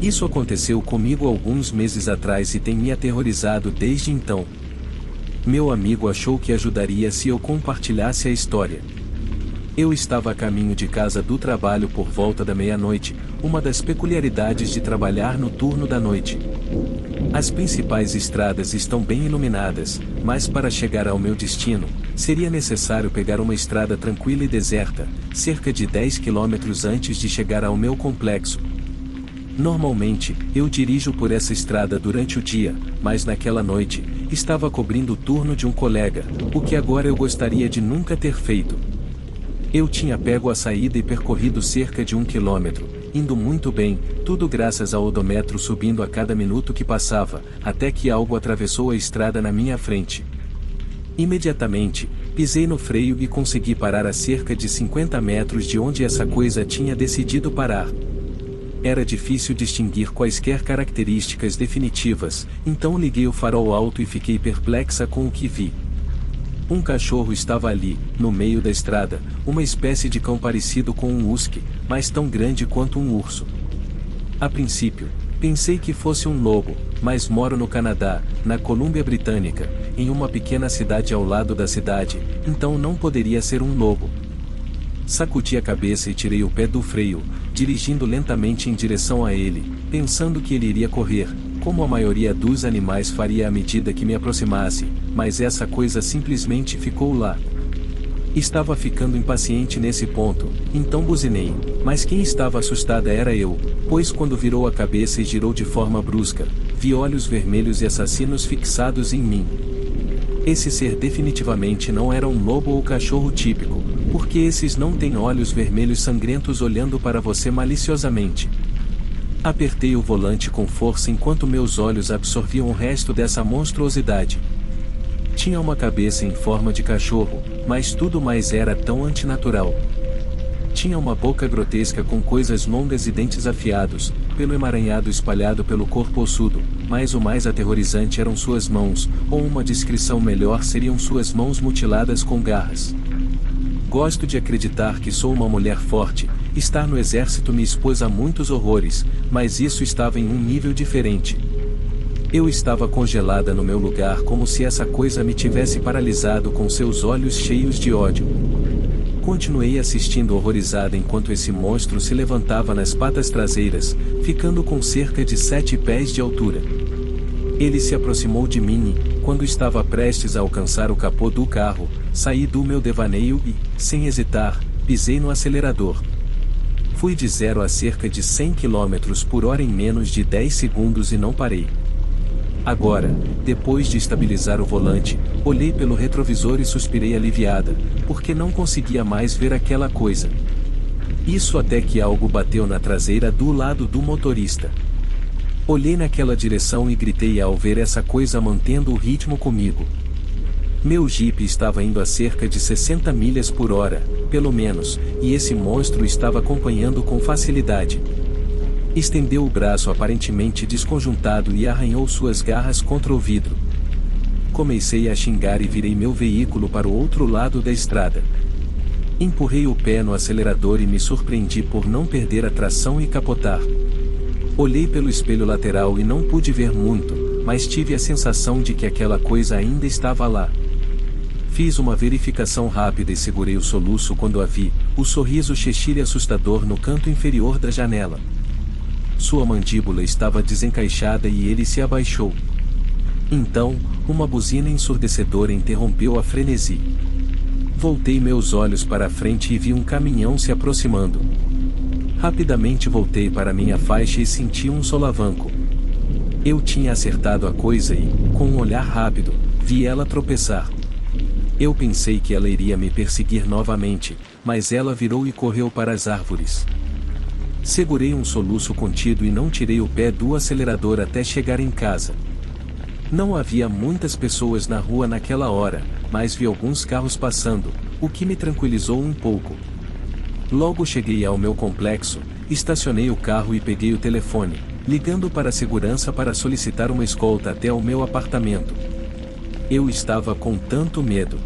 Isso aconteceu comigo alguns meses atrás e tem me aterrorizado desde então. Meu amigo achou que ajudaria se eu compartilhasse a história. Eu estava a caminho de casa do trabalho por volta da meia-noite, uma das peculiaridades de trabalhar no turno da noite. As principais estradas estão bem iluminadas, mas para chegar ao meu destino, seria necessário pegar uma estrada tranquila e deserta, cerca de 10 quilômetros antes de chegar ao meu complexo. Normalmente, eu dirijo por essa estrada durante o dia, mas naquela noite, estava cobrindo o turno de um colega, o que agora eu gostaria de nunca ter feito. Eu tinha pego a saída e percorrido cerca de 1 quilômetro, indo muito bem, tudo graças ao odômetro subindo a cada minuto que passava, até que algo atravessou a estrada na minha frente. Imediatamente, pisei no freio e consegui parar a cerca de 50 metros de onde essa coisa tinha decidido parar. Era difícil distinguir quaisquer características definitivas, então liguei o farol alto e fiquei perplexa com o que vi. Um cachorro estava ali, no meio da estrada, uma espécie de cão parecido com um husky, mas tão grande quanto um urso. A princípio, pensei que fosse um lobo, mas moro no Canadá, na Colômbia Britânica, em uma pequena cidade ao lado da cidade, então não poderia ser um lobo. Sacudi a cabeça e tirei o pé do freio, dirigindo lentamente em direção a ele, pensando que ele iria correr, como a maioria dos animais faria à medida que me aproximasse, mas essa coisa simplesmente ficou lá. Estava ficando impaciente nesse ponto, então buzinei, mas quem estava assustada era eu, pois quando virou a cabeça e girou de forma brusca, vi olhos vermelhos e assassinos fixados em mim. Esse ser definitivamente não era um lobo ou cachorro típico, porque esses não têm olhos vermelhos sangrentos olhando para você maliciosamente. Apertei o volante com força enquanto meus olhos absorviam o resto dessa monstruosidade. Tinha uma cabeça em forma de cachorro, mas tudo mais era tão antinatural. Tinha uma boca grotesca com coisas longas e dentes afiados, pelo emaranhado espalhado pelo corpo ossudo, mas o mais aterrorizante eram suas mãos, ou uma descrição melhor seriam suas mãos mutiladas com garras. Gosto de acreditar que sou uma mulher forte, estar no exército me expôs a muitos horrores, mas isso estava em um nível diferente. Eu estava congelada no meu lugar como se essa coisa me tivesse paralisado com seus olhos cheios de ódio. Continuei assistindo horrorizada enquanto esse monstro se levantava nas patas traseiras, ficando com cerca de 7 pés de altura. Ele se aproximou de mim e, quando estava prestes a alcançar o capô do carro, saí do meu devaneio e, sem hesitar, pisei no acelerador. Fui de 0 a cerca de 100 km por hora em menos de 10 segundos e não parei. Agora, depois de estabilizar o volante, olhei pelo retrovisor e suspirei aliviada, porque não conseguia mais ver aquela coisa. Isso até que algo bateu na traseira do lado do motorista. Olhei naquela direção e gritei ao ver essa coisa mantendo o ritmo comigo. Meu Jeep estava indo a cerca de 60 milhas por hora, pelo menos, e esse monstro estava acompanhando com facilidade. Estendeu o braço aparentemente desconjuntado e arranhou suas garras contra o vidro. Comecei a xingar e virei meu veículo para o outro lado da estrada. Empurrei o pé no acelerador e me surpreendi por não perder a tração e capotar. Olhei pelo espelho lateral e não pude ver muito, mas tive a sensação de que aquela coisa ainda estava lá. Fiz uma verificação rápida e segurei o soluço quando a vi, o sorriso Cheshire assustador no canto inferior da janela. Sua mandíbula estava desencaixada e ele se abaixou. Então, uma buzina ensurdecedora interrompeu a frenesi. Voltei meus olhos para a frente e vi um caminhão se aproximando. Rapidamente voltei para minha faixa e senti um solavanco. Eu tinha acertado a coisa e, com um olhar rápido, vi ela tropeçar. Eu pensei que ela iria me perseguir novamente, mas ela virou e correu para as árvores. Segurei um soluço contido e não tirei o pé do acelerador até chegar em casa. Não havia muitas pessoas na rua naquela hora, mas vi alguns carros passando, o que me tranquilizou um pouco. Logo cheguei ao meu complexo, estacionei o carro e peguei o telefone, ligando para a segurança para solicitar uma escolta até ao meu apartamento. Eu estava com tanto medo.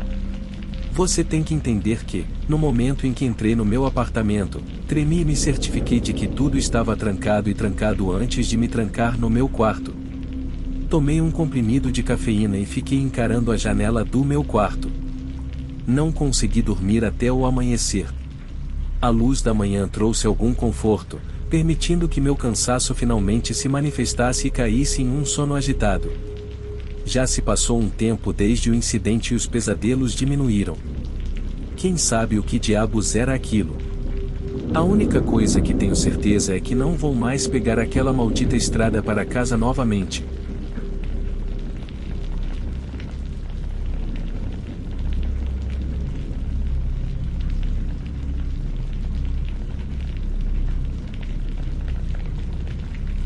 Você tem que entender que, no momento em que entrei no meu apartamento, tremi e me certifiquei de que tudo estava trancado e trancado antes de me trancar no meu quarto. Tomei um comprimido de cafeína e fiquei encarando a janela do meu quarto. Não consegui dormir até o amanhecer. A luz da manhã trouxe algum conforto, permitindo que meu cansaço finalmente se manifestasse e caísse em um sono agitado. Já se passou um tempo desde o incidente e os pesadelos diminuíram. Quem sabe o que diabos era aquilo? A única coisa que tenho certeza é que não vou mais pegar aquela maldita estrada para casa novamente.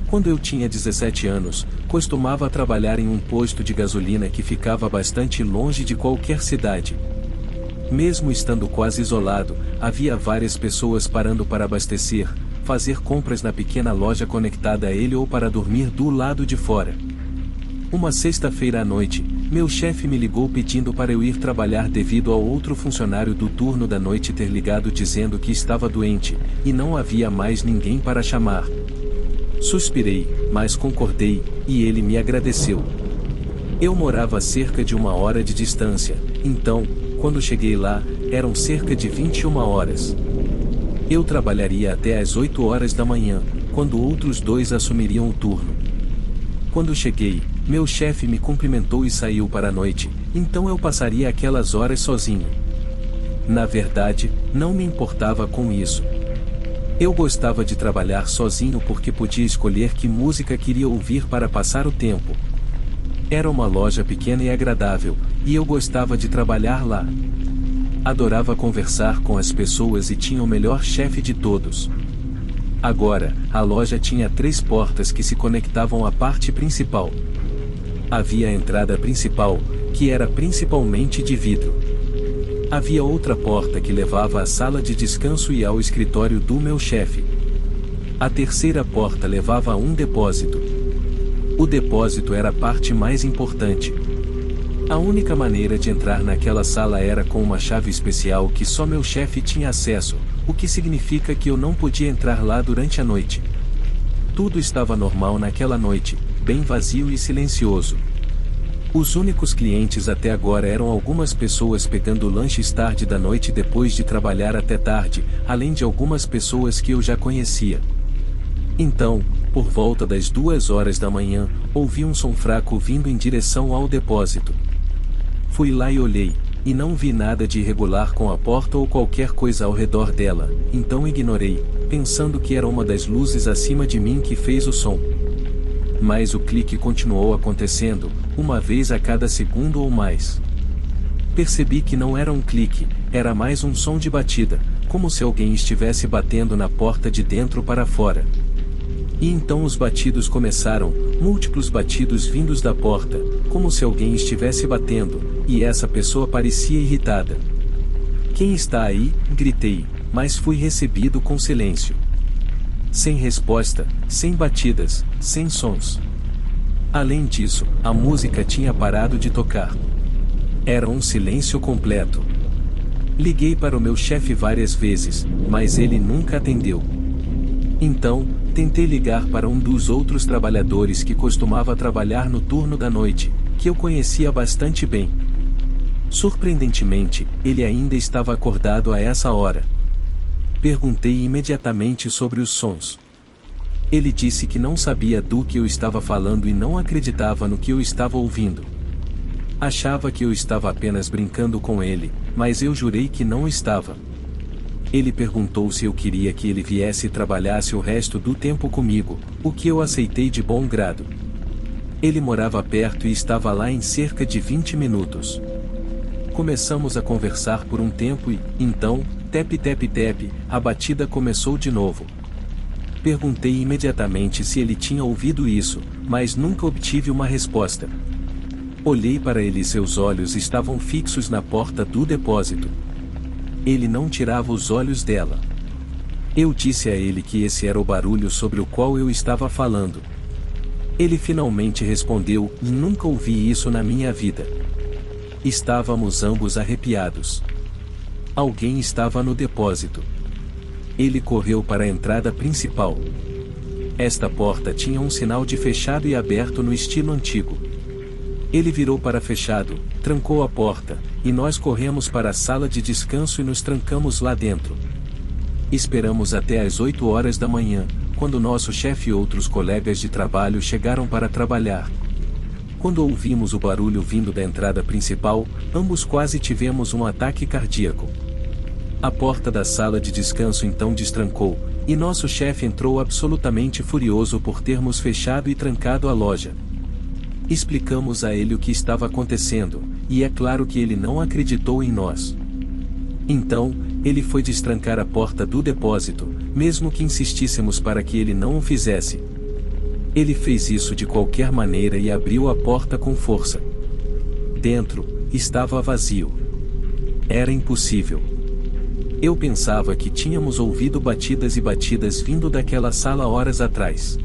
Quando eu tinha 17 anos, costumava trabalhar em um posto de gasolina que ficava bastante longe de qualquer cidade. Mesmo estando quase isolado, havia várias pessoas parando para abastecer, fazer compras na pequena loja conectada a ele ou para dormir do lado de fora. Uma sexta-feira à noite, meu chefe me ligou pedindo para eu ir trabalhar devido ao outro funcionário do turno da noite ter ligado dizendo que estava doente, e não havia mais ninguém para chamar. Suspirei, mas concordei, e ele me agradeceu. Eu morava a cerca de 1 hora de distância, então, quando cheguei lá, eram cerca de 21 horas. Eu trabalharia até às 8 horas da manhã, quando outros 2 assumiriam o turno. Quando cheguei, meu chefe me cumprimentou e saiu para a noite, então eu passaria aquelas horas sozinho. Na verdade, não me importava com isso. Eu gostava de trabalhar sozinho porque podia escolher que música queria ouvir para passar o tempo. Era uma loja pequena e agradável, e eu gostava de trabalhar lá. Adorava conversar com as pessoas e tinha o melhor chefe de todos. Agora, a loja tinha 3 portas que se conectavam à parte principal. Havia a entrada principal, que era principalmente de vidro. Havia outra porta que levava à sala de descanso e ao escritório do meu chefe. A terceira porta levava a um depósito. O depósito era a parte mais importante. A única maneira de entrar naquela sala era com uma chave especial que só meu chefe tinha acesso, o que significa que eu não podia entrar lá durante a noite. Tudo estava normal naquela noite, bem vazio e silencioso. Os únicos clientes até agora eram algumas pessoas pegando lanches tarde da noite depois de trabalhar até tarde, além de algumas pessoas que eu já conhecia. Então, por volta das 2 horas da manhã, ouvi um som fraco vindo em direção ao depósito. Fui lá e olhei, e não vi nada de irregular com a porta ou qualquer coisa ao redor dela, então ignorei, pensando que era uma das luzes acima de mim que fez o som. Mas o clique continuou acontecendo, uma vez a cada segundo ou mais. Percebi que não era um clique, era mais um som de batida, como se alguém estivesse batendo na porta de dentro para fora. E então os batidos começaram, múltiplos batidos vindos da porta, como se alguém estivesse batendo, e essa pessoa parecia irritada. "Quem está aí?" gritei, mas fui recebido com silêncio. Sem resposta, sem batidas, sem sons. Além disso, a música tinha parado de tocar. Era um silêncio completo. Liguei para o meu chefe várias vezes, mas ele nunca atendeu. Então, tentei ligar para um dos outros trabalhadores que costumava trabalhar no turno da noite, que eu conhecia bastante bem. Surpreendentemente, ele ainda estava acordado a essa hora. Perguntei imediatamente sobre os sons. Ele disse que não sabia do que eu estava falando e não acreditava no que eu estava ouvindo. Achava que eu estava apenas brincando com ele, mas eu jurei que não estava. Ele perguntou se eu queria que ele viesse e trabalhasse o resto do tempo comigo, o que eu aceitei de bom grado. Ele morava perto e estava lá em cerca de 20 minutos. Começamos a conversar por um tempo e, então, tep, a batida começou de novo. Perguntei imediatamente se ele tinha ouvido isso, mas nunca obtive uma resposta. Olhei para ele e seus olhos estavam fixos na porta do depósito. Ele não tirava os olhos dela. Eu disse a ele que esse era o barulho sobre o qual eu estava falando. Ele finalmente respondeu: "Nunca ouvi isso na minha vida." Estávamos ambos arrepiados. Alguém estava no depósito. Ele correu para a entrada principal. Esta porta tinha um sinal de fechado e aberto no estilo antigo. Ele virou para fechado, trancou a porta, e nós corremos para a sala de descanso e nos trancamos lá dentro. Esperamos até às 8 horas da manhã, quando nosso chefe e outros colegas de trabalho chegaram para trabalhar. Quando ouvimos o barulho vindo da entrada principal, ambos quase tivemos um ataque cardíaco. A porta da sala de descanso então destrancou, e nosso chefe entrou absolutamente furioso por termos fechado e trancado a loja. Explicamos a ele o que estava acontecendo, e é claro que ele não acreditou em nós. Então, ele foi destrancar a porta do depósito, mesmo que insistíssemos para que ele não o fizesse. Ele fez isso de qualquer maneira e abriu a porta com força. Dentro, estava vazio. Era impossível. Eu pensava que tínhamos ouvido batidas e batidas vindo daquela sala horas atrás.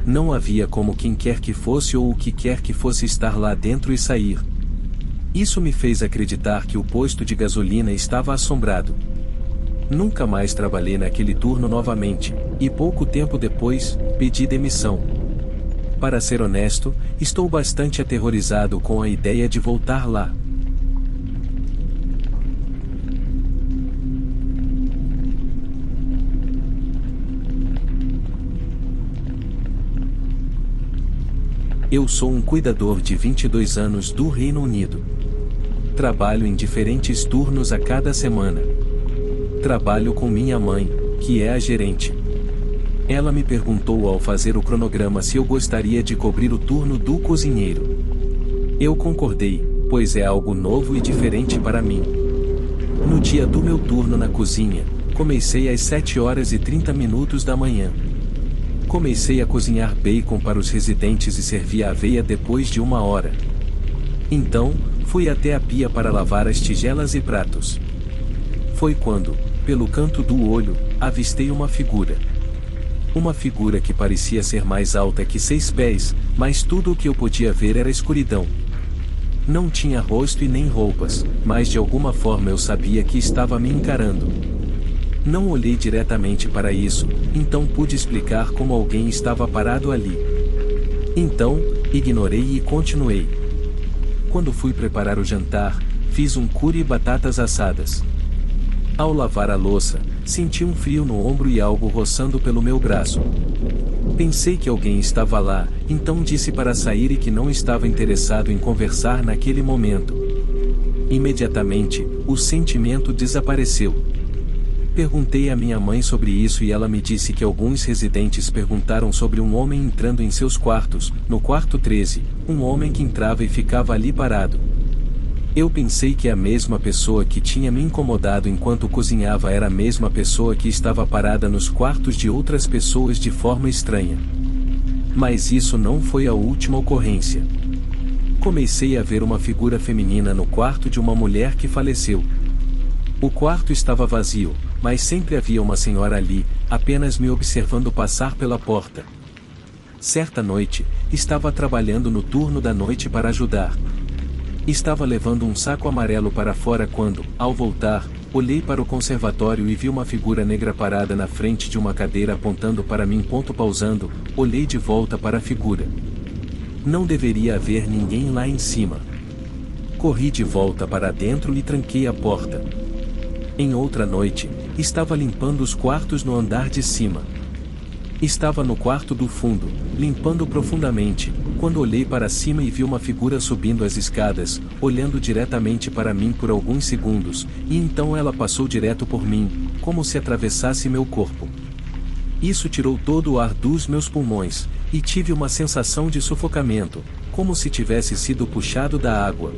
Não havia como quem quer que fosse ou o que quer que fosse estar lá dentro e sair. Isso me fez acreditar que o posto de gasolina estava assombrado. Nunca mais trabalhei naquele turno novamente, e pouco tempo depois, pedi demissão. Para ser honesto, estou bastante aterrorizado com a ideia de voltar lá. Eu sou um cuidador de 22 anos do Reino Unido. Trabalho em diferentes turnos a cada semana. Trabalho com minha mãe, que é a gerente. Ela me perguntou ao fazer o cronograma se eu gostaria de cobrir o turno do cozinheiro. Eu concordei, pois é algo novo e diferente para mim. No dia do meu turno na cozinha, comecei às 7h30 da manhã. Comecei a cozinhar bacon para os residentes e servi a aveia depois de 1 hora. Então, fui até a pia para lavar as tigelas e pratos. Foi quando, pelo canto do olho, avistei uma figura. Uma figura que parecia ser mais alta que 6 pés, mas tudo o que eu podia ver era escuridão. Não tinha rosto e nem roupas, mas de alguma forma eu sabia que estava me encarando. Não olhei diretamente para isso, então pude explicar como alguém estava parado ali. Então, ignorei e continuei. Quando fui preparar o jantar, fiz um curry e batatas assadas. Ao lavar a louça, senti um frio no ombro e algo roçando pelo meu braço. Pensei que alguém estava lá, então disse para sair e que não estava interessado em conversar naquele momento. Imediatamente, o sentimento desapareceu. Perguntei à minha mãe sobre isso e ela me disse que alguns residentes perguntaram sobre um homem entrando em seus quartos. No quarto 13, um homem que entrava e ficava ali parado. Eu pensei que a mesma pessoa que tinha me incomodado enquanto cozinhava era a mesma pessoa que estava parada nos quartos de outras pessoas de forma estranha. Mas isso não foi a última ocorrência. Comecei a ver uma figura feminina no quarto de uma mulher que faleceu. O quarto estava vazio, mas sempre havia uma senhora ali, apenas me observando passar pela porta. Certa noite, estava trabalhando no turno da noite para ajudar. Estava levando um saco amarelo para fora quando, ao voltar, olhei para o conservatório e vi uma figura negra parada na frente de uma cadeira apontando para mim. Pausando, olhei de volta para a figura. Não deveria haver ninguém lá em cima. Corri de volta para dentro e tranquei a porta. Em outra noite, estava limpando os quartos no andar de cima. Estava no quarto do fundo, limpando profundamente, quando olhei para cima e vi uma figura subindo as escadas, olhando diretamente para mim por alguns segundos, e então ela passou direto por mim, como se atravessasse meu corpo. Isso tirou todo o ar dos meus pulmões, e tive uma sensação de sufocamento, como se tivesse sido puxado da água.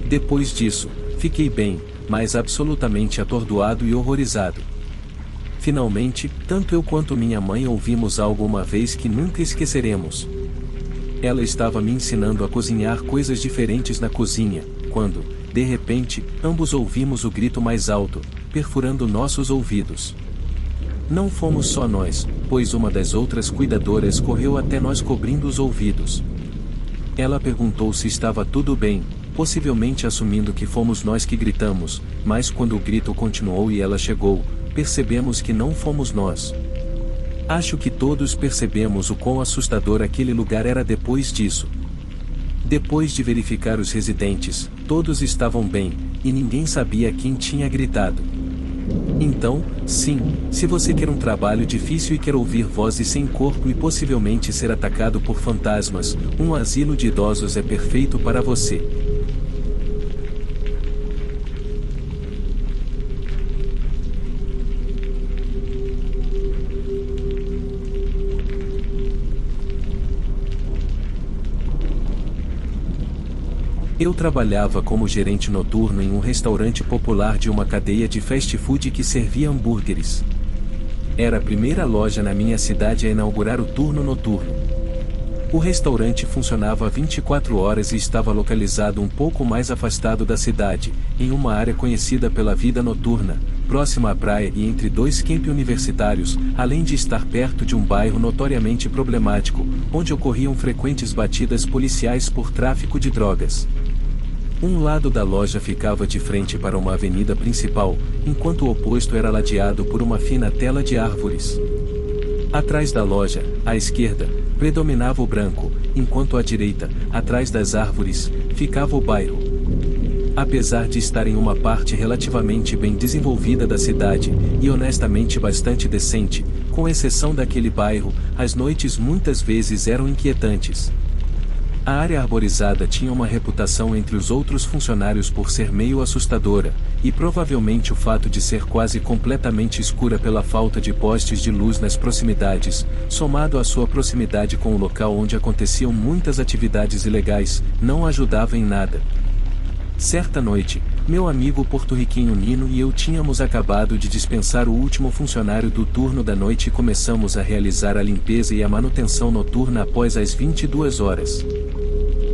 Depois disso, fiquei bem, mas absolutamente atordoado e horrorizado. Finalmente, tanto eu quanto minha mãe ouvimos algo uma vez que nunca esqueceremos. Ela estava me ensinando a cozinhar coisas diferentes na cozinha, quando, de repente, ambos ouvimos o grito mais alto, perfurando nossos ouvidos. Não fomos só nós, pois uma das outras cuidadoras correu até nós cobrindo os ouvidos. Ela perguntou se estava tudo bem, possivelmente assumindo que fomos nós que gritamos, mas quando o grito continuou e ela chegou, percebemos que não fomos nós. Acho que todos percebemos o quão assustador aquele lugar era depois disso. Depois de verificar os residentes, todos estavam bem, e ninguém sabia quem tinha gritado. Então, sim, se você quer um trabalho difícil e quer ouvir vozes sem corpo e possivelmente ser atacado por fantasmas, um asilo de idosos é perfeito para você. Eu trabalhava como gerente noturno em um restaurante popular de uma cadeia de fast food que servia hambúrgueres. Era a primeira loja na minha cidade a inaugurar o turno noturno. O restaurante funcionava 24 horas e estava localizado um pouco mais afastado da cidade, em uma área conhecida pela vida noturna, próxima à praia e entre dois campi universitários, além de estar perto de um bairro notoriamente problemático, onde ocorriam frequentes batidas policiais por tráfico de drogas. Um lado da loja ficava de frente para uma avenida principal, enquanto o oposto era ladeado por uma fina tela de árvores. Atrás da loja, à esquerda, predominava o branco, enquanto à direita, atrás das árvores, ficava o bairro. Apesar de estar em uma parte relativamente bem desenvolvida da cidade, e honestamente bastante decente, com exceção daquele bairro, as noites muitas vezes eram inquietantes. A área arborizada tinha uma reputação entre os outros funcionários por ser meio assustadora, e provavelmente o fato de ser quase completamente escura pela falta de postes de luz nas proximidades, somado à sua proximidade com o local onde aconteciam muitas atividades ilegais, não ajudava em nada. Certa noite, meu amigo porto-riquenho Nino e eu tínhamos acabado de dispensar o último funcionário do turno da noite e começamos a realizar a limpeza e a manutenção noturna após as 22 horas.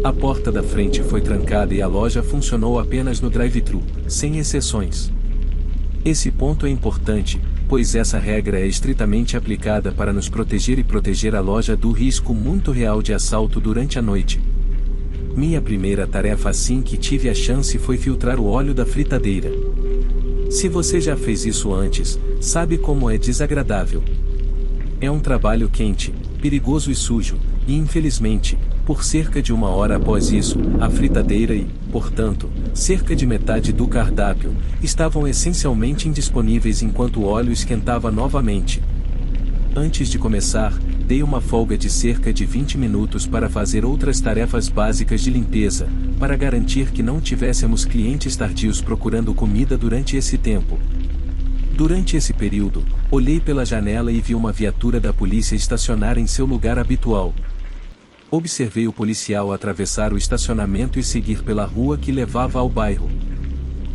A porta da frente foi trancada e a loja funcionou apenas no drive-thru, sem exceções. Esse ponto é importante, pois essa regra é estritamente aplicada para nos proteger e proteger a loja do risco muito real de assalto durante a noite. Minha primeira tarefa assim que tive a chance foi filtrar o óleo da fritadeira. Se você já fez isso antes, sabe como é desagradável. É um trabalho quente, perigoso e sujo, e infelizmente, por cerca de 1 hora após isso, a fritadeira e, portanto, cerca de metade do cardápio, estavam essencialmente indisponíveis enquanto o óleo esquentava novamente. Antes de começar, dei uma folga de cerca de 20 minutos para fazer outras tarefas básicas de limpeza, para garantir que não tivéssemos clientes tardios procurando comida durante esse tempo. Durante esse período, olhei pela janela e vi uma viatura da polícia estacionar em seu lugar habitual. Observei o policial atravessar o estacionamento e seguir pela rua que levava ao bairro.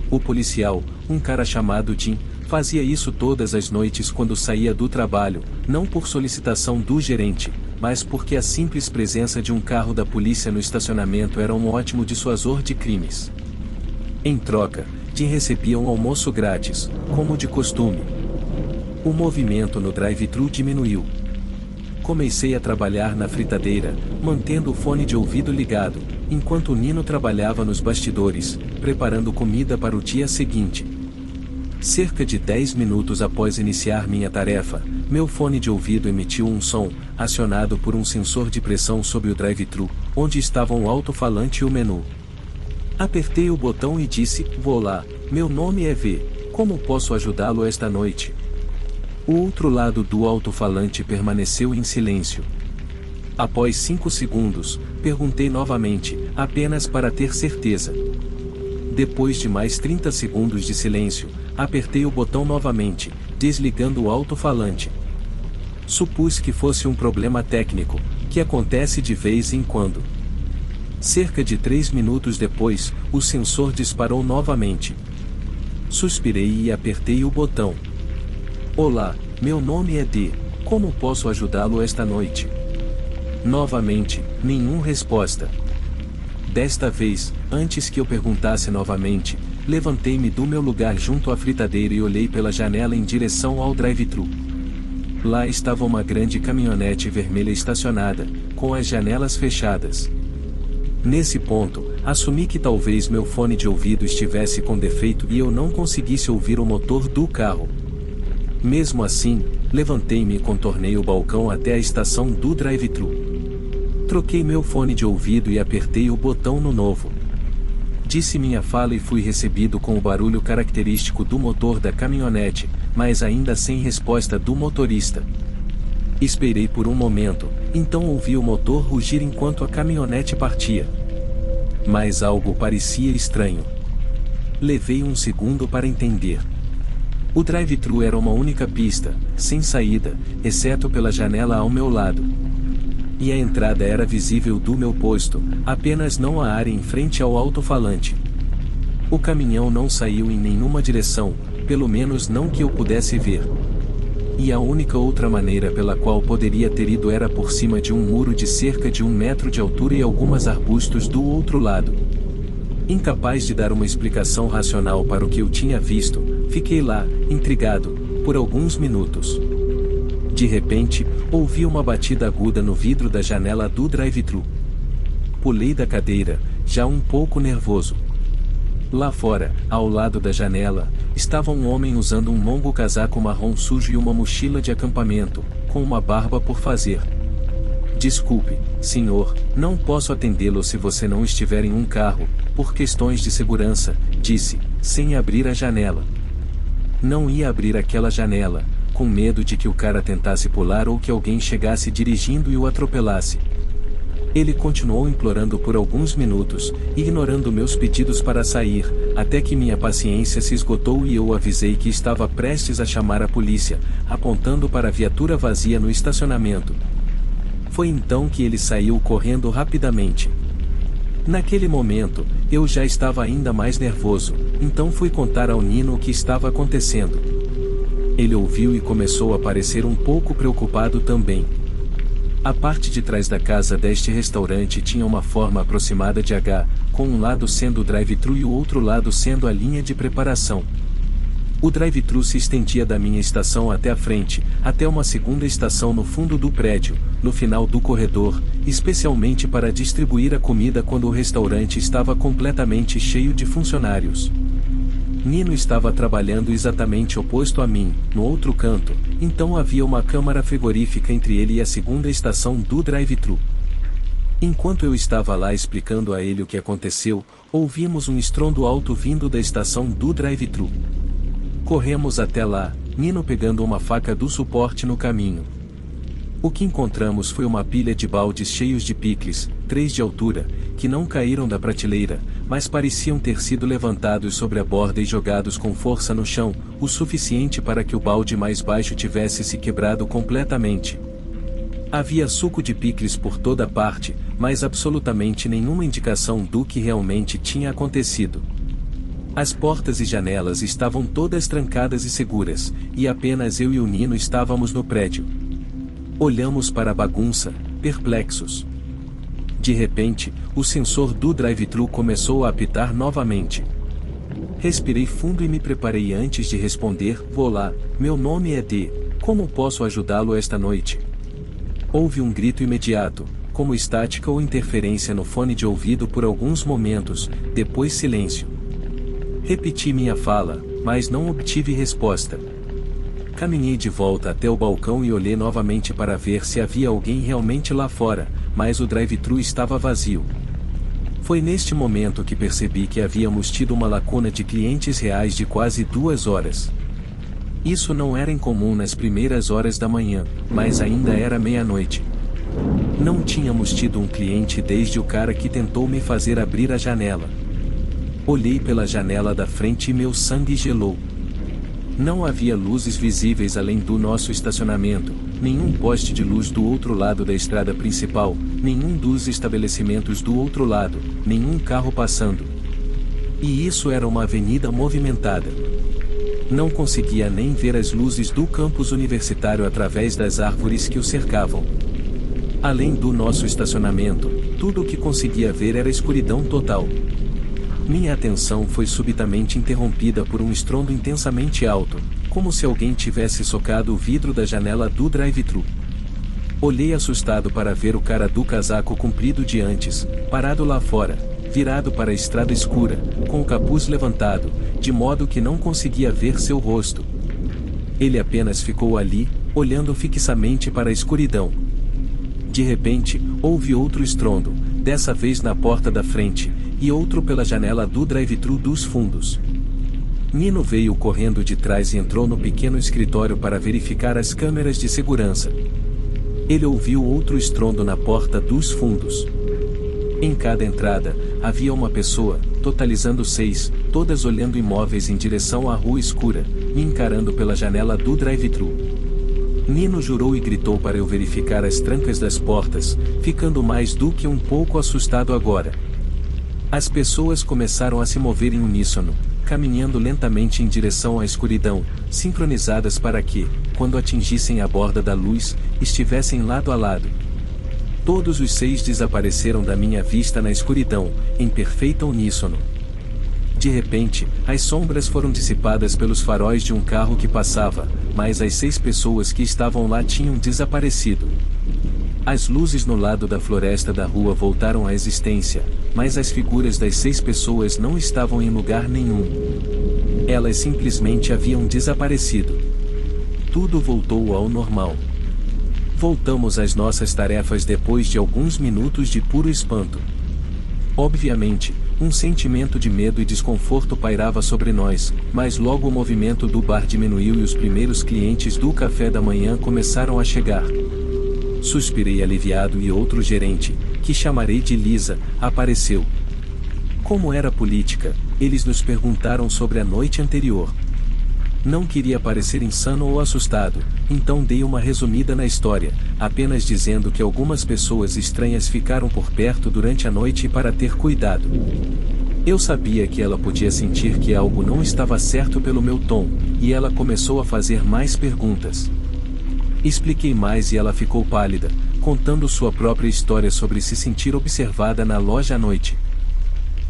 O policial, um cara chamado Jim, fazia isso todas as noites quando saía do trabalho, não por solicitação do gerente, mas porque a simples presença de um carro da polícia no estacionamento era um ótimo dissuasor de crimes. Em troca, Jim recebia um almoço grátis, como de costume. O movimento no drive-thru diminuiu. Comecei a trabalhar na fritadeira, mantendo o fone de ouvido ligado, enquanto o Nino trabalhava nos bastidores, preparando comida para o dia seguinte. Cerca de 10 minutos após iniciar minha tarefa, meu fone de ouvido emitiu um som, acionado por um sensor de pressão sob o drive-thru, onde estavam o alto-falante e o menu. Apertei o botão e disse: "Olá, meu nome é V. Como posso ajudá-lo esta noite?" O outro lado do alto-falante permaneceu em silêncio. Após 5 segundos, perguntei novamente, apenas para ter certeza. Depois de mais 30 segundos de silêncio, apertei o botão novamente, desligando o alto-falante. Supus que fosse um problema técnico, que acontece de vez em quando. Cerca de 3 minutos depois, o sensor disparou novamente. Suspirei e apertei o botão. "Olá, meu nome é D. Como posso ajudá-lo esta noite?" Novamente, nenhuma resposta. Desta vez, antes que eu perguntasse novamente, levantei-me do meu lugar junto à fritadeira e olhei pela janela em direção ao drive-thru. Lá estava uma grande caminhonete vermelha estacionada, com as janelas fechadas. Nesse ponto, assumi que talvez meu fone de ouvido estivesse com defeito e eu não conseguisse ouvir o motor do carro. Mesmo assim, levantei-me e contornei o balcão até a estação do drive-thru. Troquei meu fone de ouvido e apertei o botão no novo. Disse minha fala e fui recebido com o barulho característico do motor da caminhonete, mas ainda sem resposta do motorista. Esperei por um momento, então ouvi o motor rugir enquanto a caminhonete partia. Mas algo parecia estranho. Levei um segundo para entender. O drive-thru era uma única pista, sem saída, exceto pela janela ao meu lado. E a entrada era visível do meu posto, apenas não a área em frente ao alto-falante. O caminhão não saiu em nenhuma direção, pelo menos não que eu pudesse ver. E a única outra maneira pela qual poderia ter ido era por cima de um muro de cerca de 1 metro de altura e alguns arbustos do outro lado. Incapaz de dar uma explicação racional para o que eu tinha visto, fiquei lá, intrigado, por alguns minutos. De repente, ouvi uma batida aguda no vidro da janela do drive-thru. Pulei da cadeira, já um pouco nervoso. Lá fora, ao lado da janela, estava um homem usando um longo casaco marrom sujo e uma mochila de acampamento, com uma barba por fazer. Desculpe, senhor, não posso atendê-lo se você não estiver em um carro, por questões de segurança, disse, sem abrir a janela. Não ia abrir aquela janela, com medo de que o cara tentasse pular ou que alguém chegasse dirigindo e o atropelasse. Ele continuou implorando por alguns minutos, ignorando meus pedidos para sair, até que minha paciência se esgotou e eu avisei que estava prestes a chamar a polícia, apontando para a viatura vazia no estacionamento. Foi então que ele saiu correndo rapidamente. Naquele momento, eu já estava ainda mais nervoso, então fui contar ao Nino o que estava acontecendo. Ele ouviu e começou a parecer um pouco preocupado também. A parte de trás da casa deste restaurante tinha uma forma aproximada de H, com um lado sendo o drive-thru e o outro lado sendo a linha de preparação. O drive-thru se estendia da minha estação até a frente, até uma segunda estação no fundo do prédio, no final do corredor, especialmente para distribuir a comida quando o restaurante estava completamente cheio de funcionários. Nino estava trabalhando exatamente oposto a mim, no outro canto, então havia uma câmara frigorífica entre ele e a segunda estação do drive-thru. Enquanto eu estava lá explicando a ele o que aconteceu, ouvimos um estrondo alto vindo da estação do drive-thru. Corremos até lá, Nino pegando uma faca do suporte no caminho. O que encontramos foi uma pilha de baldes cheios de picles, 3 de altura, que não caíram da prateleira, mas pareciam ter sido levantados sobre a borda e jogados com força no chão, o suficiente para que o balde mais baixo tivesse se quebrado completamente. Havia suco de picles por toda parte, mas absolutamente nenhuma indicação do que realmente tinha acontecido. As portas e janelas estavam todas trancadas e seguras, e apenas eu e o Nino estávamos no prédio. Olhamos para a bagunça, perplexos. De repente, o sensor do drive-thru começou a apitar novamente. Respirei fundo e me preparei antes de responder. Olá, meu nome é D. Como posso ajudá-lo esta noite? Houve um grito imediato, como estática ou interferência no fone de ouvido por alguns momentos, depois silêncio. Repeti minha fala, mas não obtive resposta. Caminhei de volta até o balcão e olhei novamente para ver se havia alguém realmente lá fora, mas o drive-thru estava vazio. Foi neste momento que percebi que havíamos tido uma lacuna de clientes reais de quase 2 horas. Isso não era incomum nas primeiras horas da manhã, mas ainda era meia-noite. Não tínhamos tido um cliente desde o cara que tentou me fazer abrir a janela. Olhei pela janela da frente e meu sangue gelou. Não havia luzes visíveis além do nosso estacionamento, nenhum poste de luz do outro lado da estrada principal, nenhum dos estabelecimentos do outro lado, nenhum carro passando. E isso era uma avenida movimentada. Não conseguia nem ver as luzes do campus universitário através das árvores que o cercavam. Além do nosso estacionamento, tudo o que conseguia ver era escuridão total. Minha atenção foi subitamente interrompida por um estrondo intensamente alto, como se alguém tivesse socado o vidro da janela do drive-thru. Olhei assustado para ver o cara do casaco comprido de antes, parado lá fora, virado para a estrada escura, com o capuz levantado, de modo que não conseguia ver seu rosto. Ele apenas ficou ali, olhando fixamente para a escuridão. De repente, houve outro estrondo, dessa vez na porta da frente, e outro pela janela do drive-thru dos fundos. Nino veio correndo de trás e entrou no pequeno escritório para verificar as câmeras de segurança. Ele ouviu outro estrondo na porta dos fundos. Em cada entrada, havia uma pessoa, totalizando 6, todas olhando imóveis em direção à rua escura, me encarando pela janela do drive-thru. Nino jurou e gritou para eu verificar as trancas das portas, ficando mais do que um pouco assustado agora. As pessoas começaram a se mover em uníssono, caminhando lentamente em direção à escuridão, sincronizadas para que, quando atingissem a borda da luz, estivessem lado a lado. Todos os 6 desapareceram da minha vista na escuridão, em perfeita uníssono. De repente, as sombras foram dissipadas pelos faróis de um carro que passava, mas as 6 pessoas que estavam lá tinham desaparecido. As luzes no lado da floresta da rua voltaram à existência, mas as figuras das 6 pessoas não estavam em lugar nenhum. Elas simplesmente haviam desaparecido. Tudo voltou ao normal. Voltamos às nossas tarefas depois de alguns minutos de puro espanto. Obviamente, um sentimento de medo e desconforto pairava sobre nós, mas logo o movimento do bar diminuiu e os primeiros clientes do café da manhã começaram a chegar. Suspirei aliviado e outro gerente, que chamarei de Lisa, apareceu. Como era política, eles nos perguntaram sobre a noite anterior. Não queria parecer insano ou assustado, então dei uma resumida na história, apenas dizendo que algumas pessoas estranhas ficaram por perto durante a noite e para ter cuidado. Eu sabia que ela podia sentir que algo não estava certo pelo meu tom, e ela começou a fazer mais perguntas. Expliquei mais e ela ficou pálida, contando sua própria história sobre se sentir observada na loja à noite.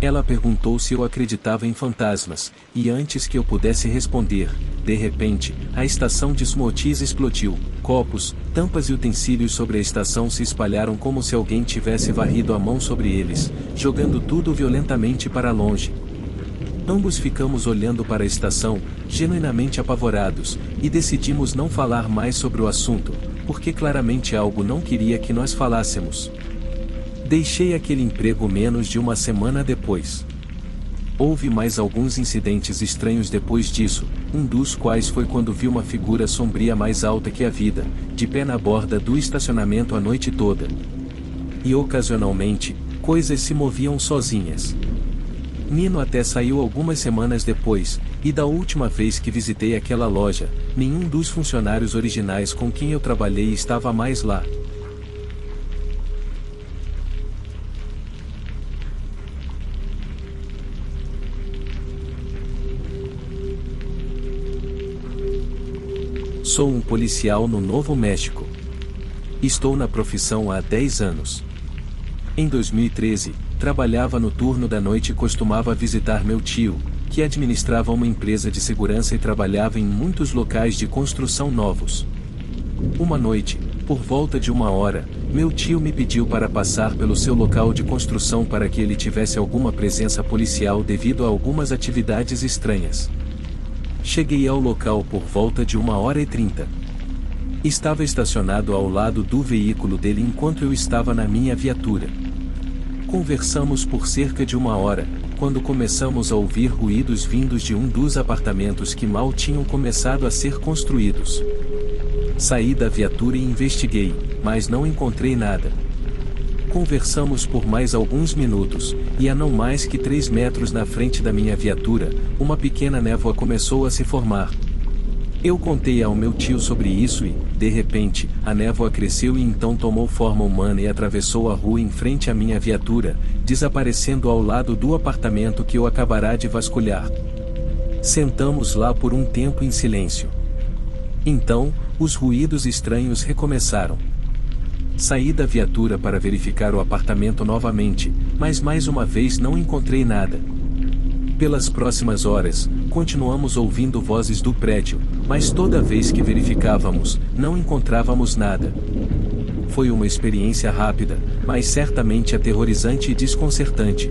Ela perguntou se eu acreditava em fantasmas, e antes que eu pudesse responder, de repente, a estação de smoothies explodiu. Copos, tampas e utensílios sobre a estação se espalharam como se alguém tivesse varrido a mão sobre eles, jogando tudo violentamente para longe. Ambos ficamos olhando para a estação, genuinamente apavorados, e decidimos não falar mais sobre o assunto, porque claramente algo não queria que nós falássemos. Deixei aquele emprego menos de uma semana depois. Houve mais alguns incidentes estranhos depois disso, um dos quais foi quando vi uma figura sombria mais alta que a vida, de pé na borda do estacionamento a noite toda. E ocasionalmente, coisas se moviam sozinhas. Nino até saiu algumas semanas depois, e da última vez que visitei aquela loja, nenhum dos funcionários originais com quem eu trabalhei estava mais lá. Sou um policial no Novo México. Estou na profissão há 10 anos. Em 2013, trabalhava no turno da noite e costumava visitar meu tio, que administrava uma empresa de segurança e trabalhava em muitos locais de construção novos. Uma noite, por volta de 1h, meu tio me pediu para passar pelo seu local de construção para que ele tivesse alguma presença policial devido a algumas atividades estranhas. Cheguei ao local por volta de 1h30. Estava estacionado ao lado do veículo dele enquanto eu estava na minha viatura. Conversamos por cerca de 1h, quando começamos a ouvir ruídos vindos de um dos apartamentos que mal tinham começado a ser construídos. Saí da viatura e investiguei, mas não encontrei nada. Conversamos por mais alguns minutos, e a não mais que 3 metros na frente da minha viatura, uma pequena névoa começou a se formar. Eu contei ao meu tio sobre isso e, de repente, a névoa cresceu e então tomou forma humana e atravessou a rua em frente à minha viatura, desaparecendo ao lado do apartamento que eu acabará de vasculhar. Sentamos lá por um tempo em silêncio. Então, os ruídos estranhos recomeçaram. Saí da viatura para verificar o apartamento novamente, mas mais uma vez não encontrei nada. Pelas próximas horas, continuamos ouvindo vozes do prédio, mas toda vez que verificávamos, não encontrávamos nada. Foi uma experiência rápida, mas certamente aterrorizante e desconcertante.